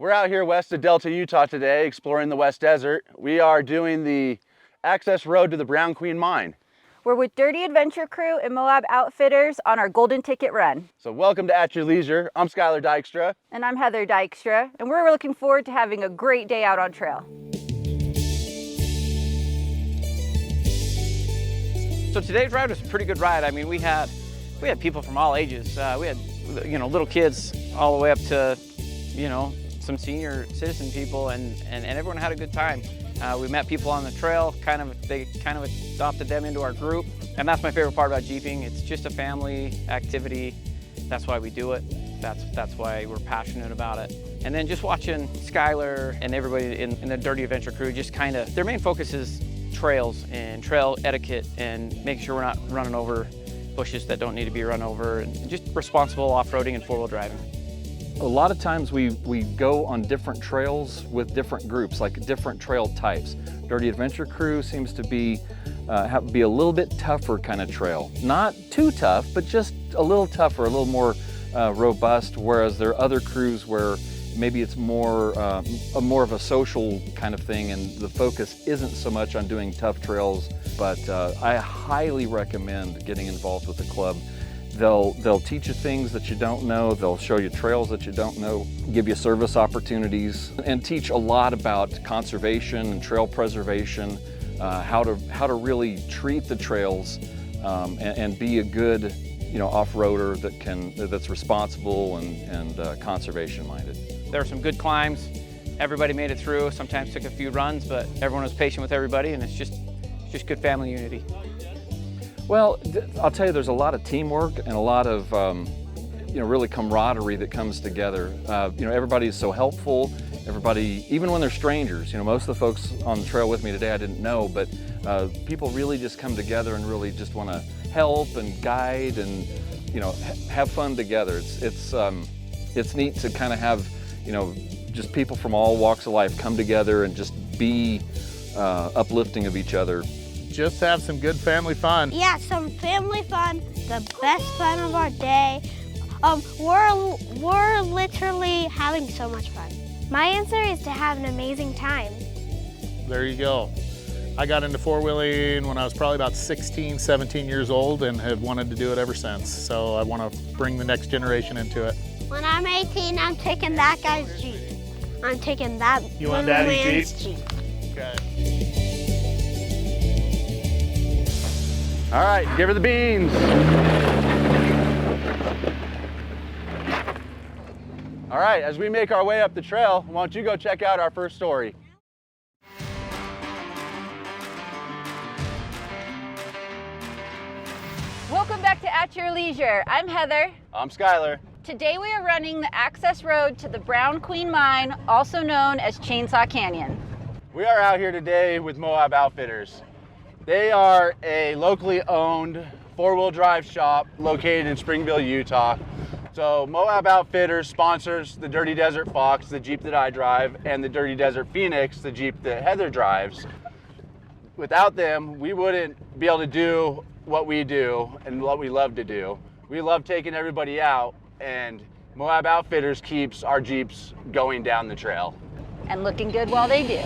We're out here west of Delta, Utah today, exploring the West Desert. We are doing the access road to the Brown Queen Mine. We're with Dirty Adventure Crew and Moab Outfitters on our golden ticket run. So welcome to At Your Leisure. I'm Skyller Dykstra. And I'm Heather Dykstra, and we're looking forward to having a great day out on trail. So today's ride was a pretty good ride. I mean, we had people from all ages. We had, little kids all the way up to, some senior citizen people, and everyone had a good time. We met people on the trail, they adopted them into our group. And that's my favorite part about Jeeping. It's just a family activity. That's why we do it. That's why we're passionate about it. And then just watching Skyler and everybody in the Dirty Adventure Crew, their main focus is trails and trail etiquette and making sure we're not running over bushes that don't need to be run over, and just responsible off-roading and four-wheel driving. A lot of times we go on different trails with different groups, like different trail types. Dirty Adventure Crew seems to be a little bit tougher kind of trail. Not too tough, but just a little tougher, a little more robust, whereas there are other crews where maybe it's more of a social kind of thing, and the focus isn't so much on doing tough trails, but I highly recommend getting involved with the club. They'll teach you things that you don't know, they'll show you trails that you don't know, give you service opportunities, and teach a lot about conservation and trail preservation, how to really treat the trails and be a good off-roader that's responsible and conservation-minded. There were some good climbs. Everybody made it through. Sometimes took a few runs, but everyone was patient with everybody, and it's just good family unity. Well, I'll tell you, there's a lot of teamwork and a lot of really camaraderie that comes together. Everybody is so helpful. Everybody, even when they're strangers, most of the folks on the trail with me today I didn't know, but people really just come together and really just want to help and guide and have fun together. It's neat to kind of have just people from all walks of life come together and just be uplifting of each other. Just have some good family fun. Yeah, some family fun, the best fun of our day. We're literally having so much fun. My answer is to have an amazing time. There you go. I got into four-wheeling when I was probably about 16, 17 years old and have wanted to do it ever since. So I want to bring the next generation into it. When I'm 18, I'm taking that guy's Jeep. I'm taking that You want little Daddy's man's Jeep. Okay. All right, give her the beans. All right, as we make our way up the trail, why don't you go check out our first story. Welcome back to At Your Leisure. I'm Heather. I'm Skyler. Today we are running the access road to the Brown Queen Mine, also known as Chainsaw Canyon. We are out here today with Moab Outfitters. They are a locally owned four-wheel drive shop located in Springville, Utah. So Moab Outfitters sponsors the Dirty Desert Fox, the Jeep that I drive, and the Dirty Desert Phoenix, the Jeep that Heather drives. Without them, we wouldn't be able to do what we do and what we love to do. We love taking everybody out, and Moab Outfitters keeps our Jeeps going down the trail. And looking good while they do.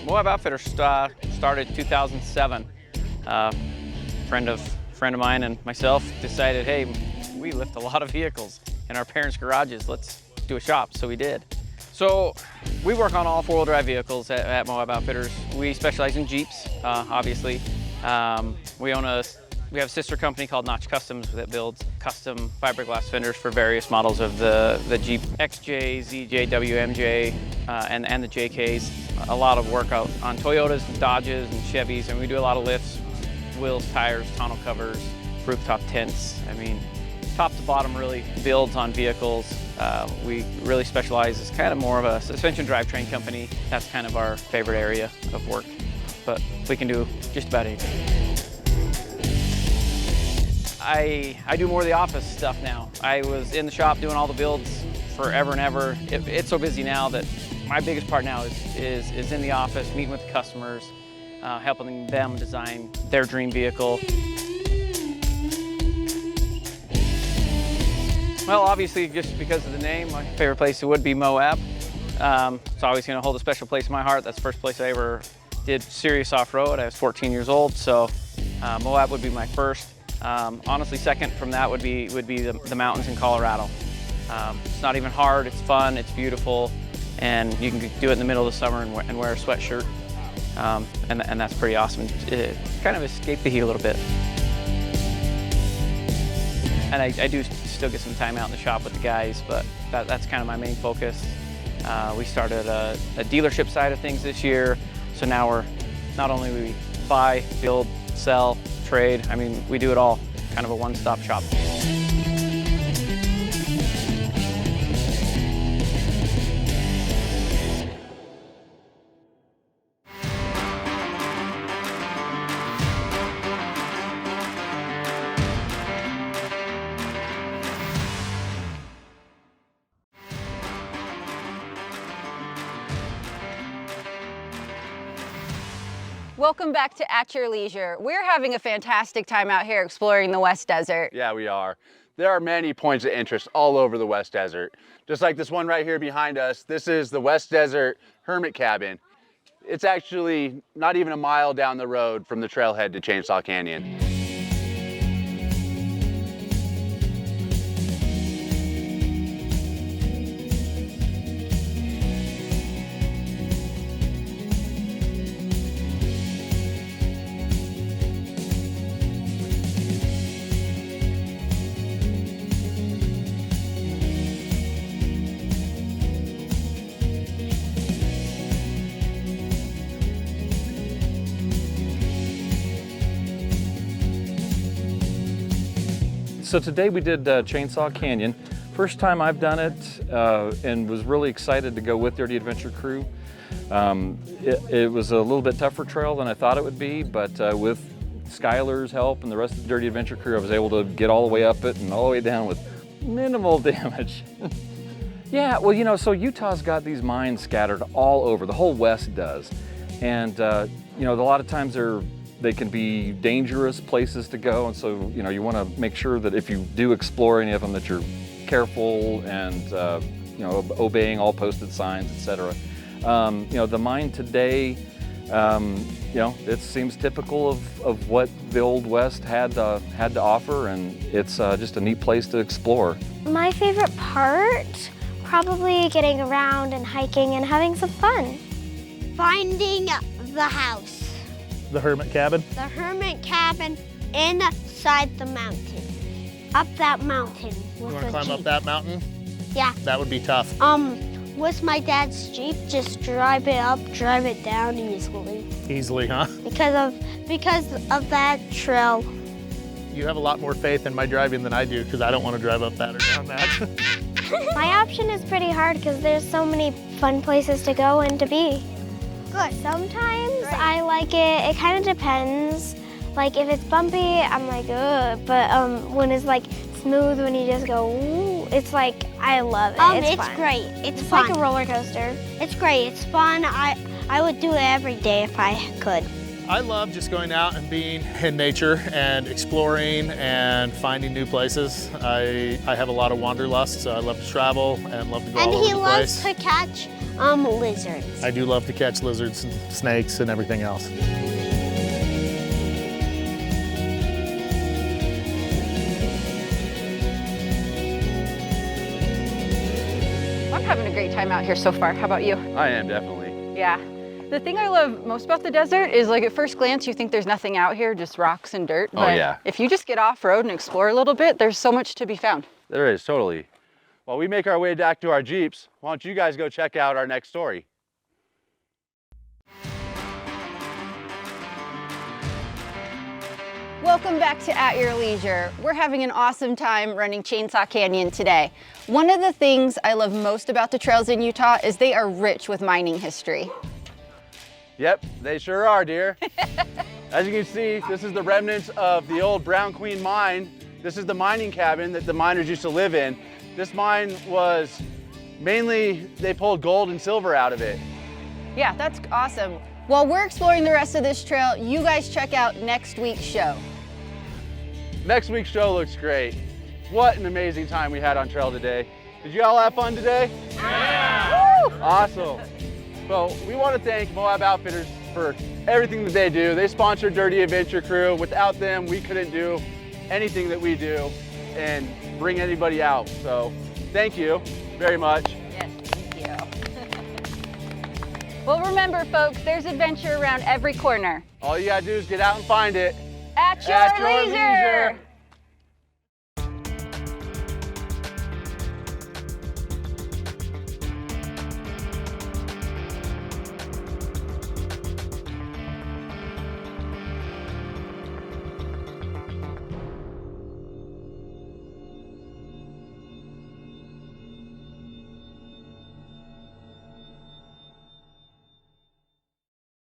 Moab Outfitters started in 2007. Friend of mine and myself decided, hey, we lift a lot of vehicles in our parents' garages. Let's do a shop, so we did. So we work on all four-wheel drive vehicles at Moab Outfitters. We specialize in Jeeps, obviously. We have a sister company called Notch Customs that builds custom fiberglass fenders for various models of the Jeep XJ, ZJ, WMJ, and the JKs. A lot of work out on Toyotas and Dodges and Chevys, and we do a lot of lifts, wheels, tires, tonneau covers, rooftop tents. I mean, top to bottom really builds on vehicles. We really specialize as kind of more of a suspension drivetrain company. That's kind of our favorite area of work, but we can do just about anything. I do more of the office stuff now. I was in the shop doing all the builds forever and ever. It's so busy now that my biggest part now is in the office, meeting with the customers, helping them design their dream vehicle. Well, obviously, just because of the name, my favorite place would be Moab. It's always going to hold a special place in my heart. That's the first place I ever did serious off-road. I was 14 years old, so Moab would be my first. Honestly, second from that would be the mountains in Colorado. It's not even hard, it's fun, it's beautiful, and you can do it in the middle of the summer and wear a sweatshirt, and that's pretty awesome. It kind of escape the heat a little bit. And I do still get some time out in the shop with the guys, but that's kind of my main focus. We started a dealership side of things this year, so now we're not only we buy, build, sell, trade, I mean, we do it all, kind of a one-stop shop. Welcome back to At Your Leisure. We're having a fantastic time out here exploring the West Desert. Yeah, we are. There are many points of interest all over the West Desert. Just like this one right here behind us, this is the West Desert Hermit Cabin. It's actually not even a mile down the road from the trailhead to Chainsaw Canyon. So today we did Chainsaw Canyon. First time I've done it and was really excited to go with Dirty Adventure Crew. It was a little bit tougher trail than I thought it would be, but with Skyler's help and the rest of the Dirty Adventure Crew, I was able to get all the way up it and all the way down with minimal damage. Yeah, well, you know, so Utah's got these mines scattered all over, the whole West does. And, you know, a lot of times they can be dangerous places to go, and so you want to make sure that if you do explore any of them that you're careful and you know, obeying all posted signs, etc. You know, the mine today, you know, it seems typical of what the Old West had to offer, and it's just a neat place to explore. My favorite part, probably getting around and hiking and having some fun. Finding the house. The hermit cabin. The hermit cabin inside the mountain. Up that mountain. You want to climb up that mountain? Yeah. That would be tough. With my dad's Jeep, just drive it up, drive it down easily. Easily, huh? Because of that trail. You have a lot more faith in my driving than I do, because I don't want to drive up that or down that. My option is pretty hard because there's so many fun places to go and to be. Good. Sometimes I like it. It kind of depends. Like if it's bumpy, I'm like, ugh. But when it's like smooth, when you just go, ooh, it's like, I love it. It's fun. Great. It's fun. Like a roller coaster. It's great. It's fun. I would do it every day if I could. I love just going out and being in nature and exploring and finding new places. I have a lot of wanderlust, so I love to travel and love to go all over the place. And he loves to catch lizards. I do love to catch lizards and snakes and everything else. I'm having a great time out here so far. How about you? I am, definitely. Yeah. The thing I love most about the desert is, like, at first glance you think there's nothing out here, just rocks and dirt. But yeah. If you just get off-road and explore a little bit, there's so much to be found. There is, totally. While we make our way back to our Jeeps, why don't you guys go check out our next story? Welcome back to At Your Leisure. We're having an awesome time running Chainsaw Canyon today. One of the things I love most about the trails in Utah is they are rich with mining history. Yep, they sure are, dear. As you can see, this is the remnants of the old Brown Queen mine. This is the mining cabin that the miners used to live in. This mine was mainly they pulled gold and silver out of it. Yeah, that's awesome. While we're exploring the rest of this trail, you guys check out next week's show. Next week's show looks great. What an amazing time we had on trail today. Did you all have fun today? Yeah! Woo! Awesome. Well, we want to thank Moab Outfitters for everything that they do. They sponsor Dirty Adventure Crew. Without them, we couldn't do anything that we do and bring anybody out. So thank you very much. Yes, thank you. Well, remember, folks, there's adventure around every corner. All you gotta do is get out and find it. At your leisure.